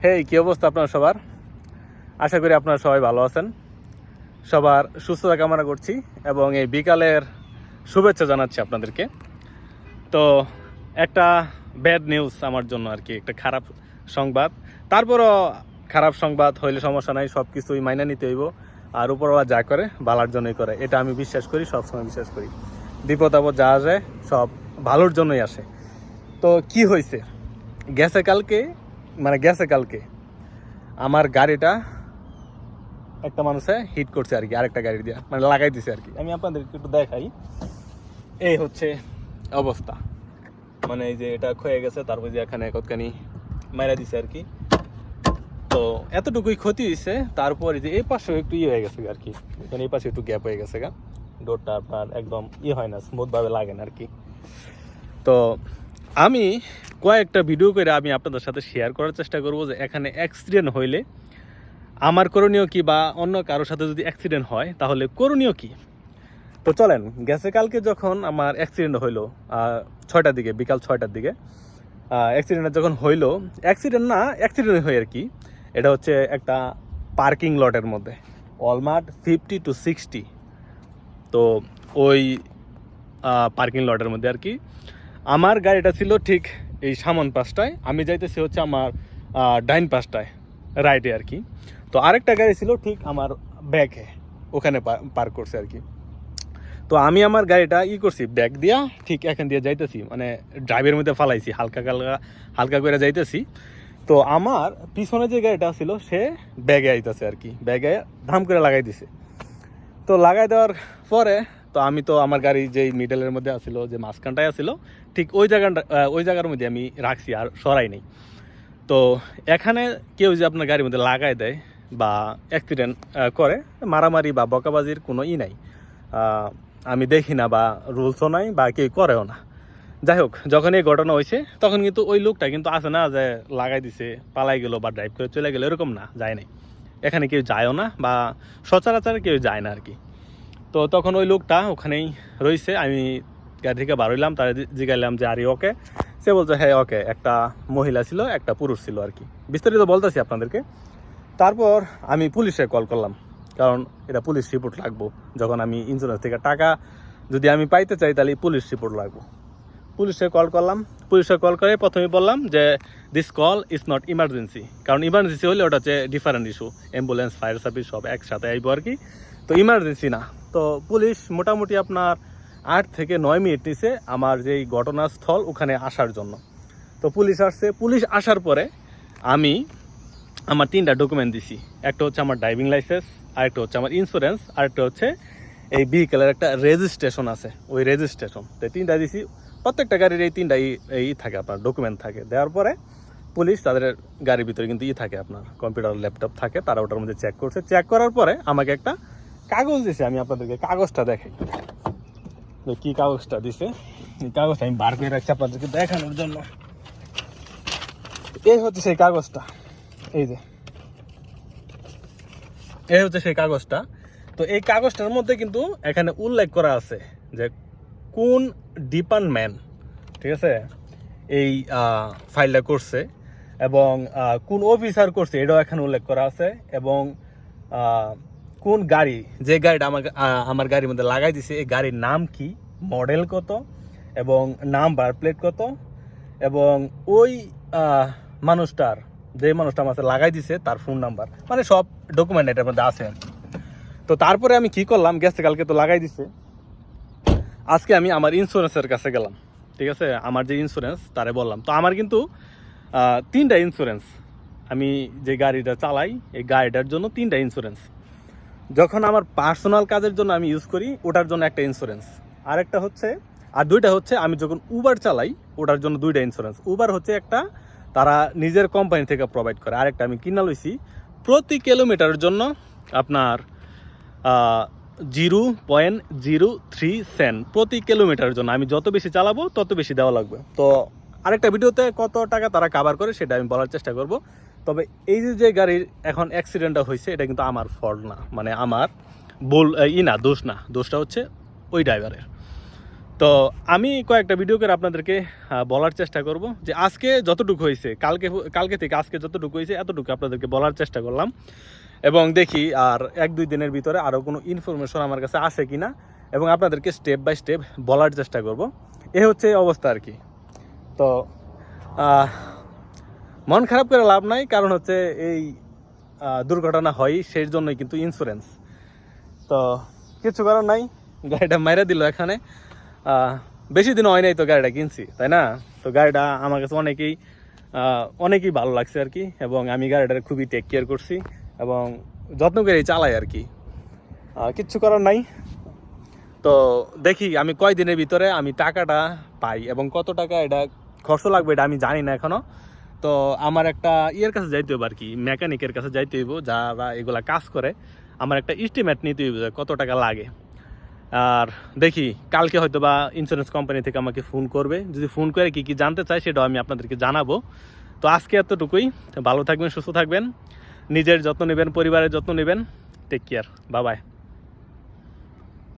কি অবস্থা আপনার সবার? আশা করি আপনারা সবাই ভালো আছেন। সবার সুস্থতা কামনা করছি এবং এই বিকালের শুভেচ্ছা জানাচ্ছি আপনাদেরকে। তো একটা ব্যাড নিউজ আমার জন্য আর কি, একটা খারাপ সংবাদ। তারপরও খারাপ সংবাদ হইলে সমস্যা নাই, সব কিছুই মাইনা নিতে হইব। আর উপরওয়ালা যা করে ভালোর জন্যই করে, এটা আমি বিশ্বাস করি, সবসময় বিশ্বাস করি। বিপদ আপদ যা আসে সব ভালোর জন্যই আসে। তো কি হয়েছে, গেছে কালকে আমার গাড়িটা একটা মানুষে হিট করছে আর কি, আরেকটা গাড়ি দিয়ে লাগাই দিছে আর কি। আমি আপনাদেরকে একটু দেখাই। এই হচ্ছে অবস্থা, এই যে এটা ক্ষয়ে গেছে, তারপর যে এখানে কতখানি মারা দিছে আর কি। তো এতটুকুই ক্ষতি হয়েছে। তারপরে যে এই পাশে একটু হয়ে গেছে আর কি, এই পাশে একটু গ্যাপ হয়ে গেছে, ডোরটা আপনার একদম হয় না, স্মুথ ভাবে লাগে না আর কি। তো আমি কয়েকটা ভিডিও করে আমি আপনাদের সাথে শেয়ার করার চেষ্টা করব যে এখানে অ্যাক্সিডেন্ট হইলে আমার করণীয় কি, বা অন্য কারোর সাথে যদি অ্যাক্সিডেন্ট হয় তাহলে করণীয় কি। তো চলেন, গেছে কালকে যখন আমার অ্যাক্সিডেন্ট হইলো 6টার দিকে, বিকাল 6টার দিকে অ্যাক্সিডেন্ট যখন হইলো, অ্যাক্সিডেন্ট হয় আর কি। এটা হচ্ছে একটা পার্কিং লটের মধ্যে, অলমার্ট 50 to 60। তো ওই পার্কিং লটের মধ্যে আর কি আমার গাড়িটা ছিল ঠিক এই সামন পাশটায়, আমি যাইতেছি হচ্ছে আমার ডাইন পাশটায়, রাইটে আর কি। তো আরেকটা গাড়ি ছিল ঠিক আমার ব্যাকে, ওখানে পার্ক করছে আর কি। তো আমি আমার গাড়িটা করছি ব্যাক দিয়া, ঠিক এখান দিয়ে যাইতেছি, ড্রাইভের মধ্যে ফালাইছি, হালকা করে যাইতেছি। তো আমার পিছনে যে গাড়িটা ছিল সে ব্যাগে আইতেছে আর কি, ব্যাগে ধাম করে লাগাই দিছে। তো লাগাই দেওয়ার পরে তো আমি তো আমার গাড়ি যেই মিডলের মধ্যে আসছিল, যে মাঝখানটায় আসছিল, ঠিক ওই জায়গার মধ্যে আমি রাখছি, আর সরাই নেই। তো এখানে কেউ যে আপনার গাড়ির মধ্যে লাগাই দেয় বা অ্যাক্সিডেন্ট করে, মারামারি বা বকাবাজির কোনো নাই, আমি দেখি না, বা রুলসও নাই, বা কেউ করেও না। যাই হোক, যখন এই ঘটনা হয়েছে তখন কিন্তু ওই লোকটা কিন্তু আসে না যে লাগাই দিছে পালাই গেল বা ড্রাইভ করে চলে গেল, এরকম না, যায় নাই। এখানে কেউ যায়ও না, বা সচরাচর কেউ যায় না আর কি। তো তখন ওই লোকটা ওখানেই রয়েছে। আমি গাড়ি থেকে বার হইলাম, তারা জিগাইলাম যে আরে ওকে? সে বলছে হ্যাঁ ওকে, একটা মহিলা ছিল একটা পুরুষ ছিল আর কি, বিস্তারিত বলতেছি আপনাদেরকে। তারপর আমি পুলিশে কল করলাম, কারণ এটা পুলিশ রিপোর্ট লাগবো। যখন আমি ইন্স্যুরেন্স থেকে টাকা যদি আমি পাইতে চাই তাহলে পুলিশ রিপোর্ট লাগবো। পুলিশে কল করলাম, পুলিশে কল করে প্রথমে বললাম যে this call is not emergency, কারণ ইমার্জেন্সি হলে ওটা হচ্ছে different issue, ambulance fire service সব একসাথে আইব আর কি। তো ইমার্জেন্সি না। তো পুলিশ মোটামুটি আপনার 8 থেকে 9 মিনিট নিছে আমার যেই ঘটনাস্থল ওখানে আসার জন্য। তো পুলিশ আসছে, পুলিশ আসার পরে আমি আমার 3টা ডকুমেন্ট দিছি। একটা হচ্ছে আমার ড্রাইভিং লাইসেন্স, আরেকটা হচ্ছে আমার ইন্স্যুরেন্স, আরেকটা হচ্ছে এই ভেহিকেলের একটা রেজিস্ট্রেশন আছে, ওই রেজিস্ট্রেশন। তো 3টা দিছি। প্রত্যেকটা গাড়ির এই 3টাই থাকে, আপনার ডকুমেন্ট থাকে। দেওয়ার পরে পুলিশ তাদের গাড়ির ভিতরে কিন্তু থাকে, আপনার কম্পিউটার ল্যাপটপ থাকে, তারা ওটার মধ্যে চেক করছে। চেক করার পরে আমাকে একটা কাগজ দিছে, আমি আপনাদেরকে কাগজটা দেখাই কি কাগজটা দিছে। এই কাগজটা আমি বার করে রাখছি আপনাদেরকে দেখানোর জন্য। এই হচ্ছে সেই কাগজটা, এই যে এই হচ্ছে সেই কাগজটা। তো এই কাগজটার মধ্যে কিন্তু এখানে উল্লেখ করা আছে যে কোন ডিপার্টমেন্ট, ঠিক আছে, এই ফাইলটা করছে, এবং কোন অফিসার করছে এটাও এখানে উল্লেখ করা আছে, এবং কোন গাড়ি, যে গাড়িটা আমার গাড়ির মধ্যে লাগাই দিছে এই গাড়ির নাম কি, মডেল কত, এবং নাম্বার প্লেট কত, এবং ওই মানুষটার, যে মানুষটা আমার লাগাই দিছে তার ফোন নাম্বার, সব ডকুমেন্ট এটার মধ্যে আছে আর কি। তো তারপরে আমি কি করলাম, গেছে কালকে তো লাগাই দিছে, আজকে আমি আমার ইন্স্যুরেন্সের কাছে গেলাম। ঠিক আছে, আমার যে ইন্স্যুরেন্স তারে বললাম। তো আমার কিন্তু 3টা ইন্স্যুরেন্স, আমি যে গাড়িটা চালাই এই গাড়িটার জন্য 3টা ইন্স্যুরেন্স। যখন আমার পার্সোনাল কাজের জন্য আমি ইউজ করি ওটার জন্য একটা ইন্স্যুরেন্স, আরেকটা হচ্ছে, আর 2টা হচ্ছে আমি যখন উবার চালাই ওটার জন্য 2টা ইন্স্যুরেন্স। উবার হচ্ছে একটা তারা নিজের কোম্পানি থেকে প্রোভাইড করে, আরেকটা আমি কিনা লইছি প্রতি কিলোমিটারের জন্য আপনার 0.03 সেন্ট প্রতি কিলোমিটারের জন্য। আমি যত বেশি চালাবো তত বেশি দেওয়া লাগবে। তো আরেকটা ভিডিওতে কত টাকা তারা কাভার করে সেটা আমি বলার চেষ্টা করব। তবে এই যে গাড়ির এখন অ্যাক্সিডেন্টটা হয়েছে এটা কিন্তু আমার ফল্ট না, আমার দোষ না, দোষটা হচ্ছে ওই ড্রাইভারের। তো আমি কয়েকটা ভিডিও করে আপনাদেরকে বলার চেষ্টা করব যে আজকে যতটুকু হয়েছে কালকে থেকে আজকে যতটুকু হয়েছে এতটুকু আপনাদেরকে বলার চেষ্টা করলাম, এবং দেখি আর 1-2 দিনের ভিতরে আরও কোনো ইনফরমেশন আমার কাছে আসে কি না, এবং আপনাদেরকে স্টেপ বাই স্টেপ বলার চেষ্টা করব। এ হচ্ছে অবস্থা আর কি। তো মন খারাপ করে লাভ নাই, কারণ হচ্ছে এই দুর্ঘটনা হয় সেই জন্যই কিন্তু ইন্স্যুরেন্স। তো কিছু করার নাই, গাড়িটা মাইরা দিল এখানে। বেশি দিন হয় নাই তো গাড়িটা কিনছি, তাই না? তো গাড়িটা আমার কাছে অনেকেই ভালো লাগছে আর কি, এবং আমি গাড়িটার খুবই টেক কেয়ার করছি এবং যত্ন করেই চালাই আর কি। কিচ্ছু করার নাই। তো দেখি আমি কয়দিনের ভিতরে আমি টাকাটা পাই, এবং কত টাকা এটা খরচ লাগবে এটা আমি জানি না এখনো। তো আমার একটা ইয়ের কাছে যাইতে হবে আর কি, মেকানিকের কাছে যাইতে হইব, যারা এগুলা কাজ করে। আমার একটা এস্টিমেট নিতে হইব যে কত টাকা লাগে। আর দেখি কালকে হয়তো বা ইন্স্যুরেন্স কোম্পানি থেকে আমাকে ফোন করবে, যদি ফোন করে কি কি জানতে চাই সেটাও আমি আপনাদেরকে জানাবো। তো আজকে এতটুকুই। ভালো থাকবেন, সুস্থ থাকবেন, নিজের যত্ন নেবেন, পরিবারের যত্ন নেবেন। Take care, bye by.